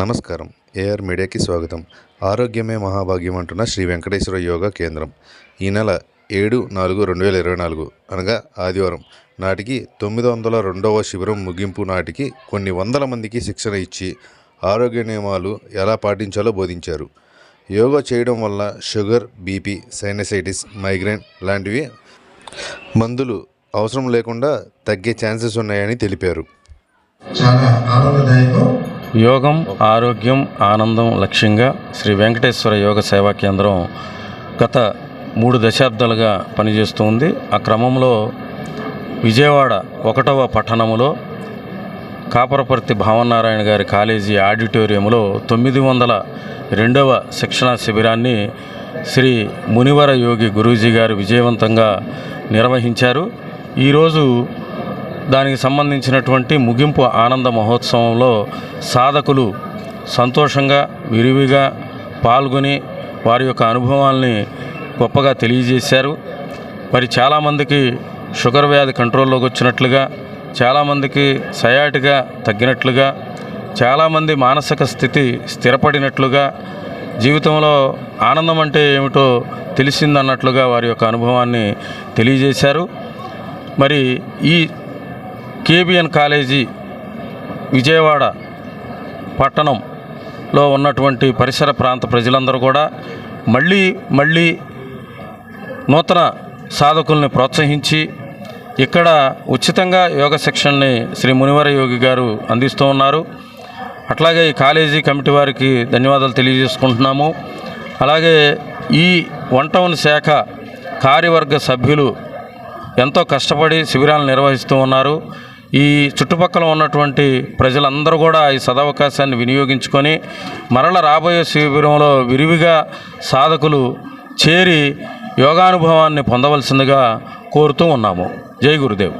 నమస్కారం. ఏఆర్ మీడియాకి స్వాగతం. ఆరోగ్యమే మహాభాగ్యం అంటున్న శ్రీ వెంకటేశ్వర యోగా కేంద్రం ఈ నెల 7/4/2024 అనగా ఆదివారం నాటికి 902వ శిబిరం ముగింపు నాటికి కొన్ని వందల మందికి శిక్షణ ఇచ్చి ఆరోగ్య నియమాలు ఎలా పాటించాలో బోధించారు. యోగా చేయడం వల్ల షుగర్, బీపీ, సైనసైటిస్, మైగ్రేన్ లాంటివి మందులు అవసరం లేకుండా తగ్గే ఛాన్సెస్ ఉన్నాయని తెలిపారు. చాలా ఆనందదాయకం. యోగం, ఆరోగ్యం, ఆనందం లక్ష్యంగా శ్రీ వెంకటేశ్వర యోగ సేవా కేంద్రం గత 3 దశాబ్దాలుగా పనిచేస్తూ ఉంది. ఆ క్రమంలో విజయవాడ 1వ పట్టణంలో కాపరపర్తి భావనారాయణ గారి కాలేజీ ఆడిటోరియంలో 902వ శిక్షణా శిబిరాన్ని శ్రీ మునివర యోగి గురూజీ గారు విజయవంతంగా నిర్వహించారు. ఈరోజు దానికి సంబంధించినటువంటి ముగింపు ఆనంద మహోత్సవంలో సాధకులు సంతోషంగా విరివిగా పాల్గొని వారి యొక్క అనుభవాల్ని గొప్పగా తెలియజేశారు. మరి చాలామందికి షుగర్ వ్యాధి కంట్రోల్లోకి వచ్చినట్లుగా, చాలామందికి సయాటిగా తగ్గినట్లుగా, చాలామంది మానసిక స్థితి స్థిరపడినట్లుగా, జీవితంలో ఆనందం అంటే ఏమిటో తెలిసిందన్నట్లుగా వారి యొక్క అనుభవాన్ని తెలియజేశారు. మరి ఈ కేబిఎన్ కాలేజీ విజయవాడ పట్టణంలో ఉన్నటువంటి పరిసర ప్రాంత ప్రజలందరూ కూడా మళ్ళీ నూతన సాధకుల్ని ప్రోత్సహించి ఇక్కడ ఉచితంగా యోగ శిక్షణని శ్రీ మునివర యోగి గారు అందిస్తూ ఉన్నారు. అట్లాగే ఈ కాలేజీ కమిటీ వారికి ధన్యవాదాలు తెలియజేసుకుంటున్నాము. అలాగే ఈ 1 టౌన్ శాఖ కార్యవర్గ సభ్యులు ఎంతో కష్టపడి శిబిరాలను నిర్వహిస్తూ ఉన్నారు. ఈ చుట్టుపక్కల ఉన్నటువంటి ప్రజలందరూ కూడా ఈ సదవకాశాన్ని వినియోగించుకొని మరల రాబోయే శిబిరంలో విరివిగా సాధకులు చేరి యోగానుభవాన్ని పొందవలసిందిగా కోరుతూ ఉన్నాము. జై గురుదేవ్.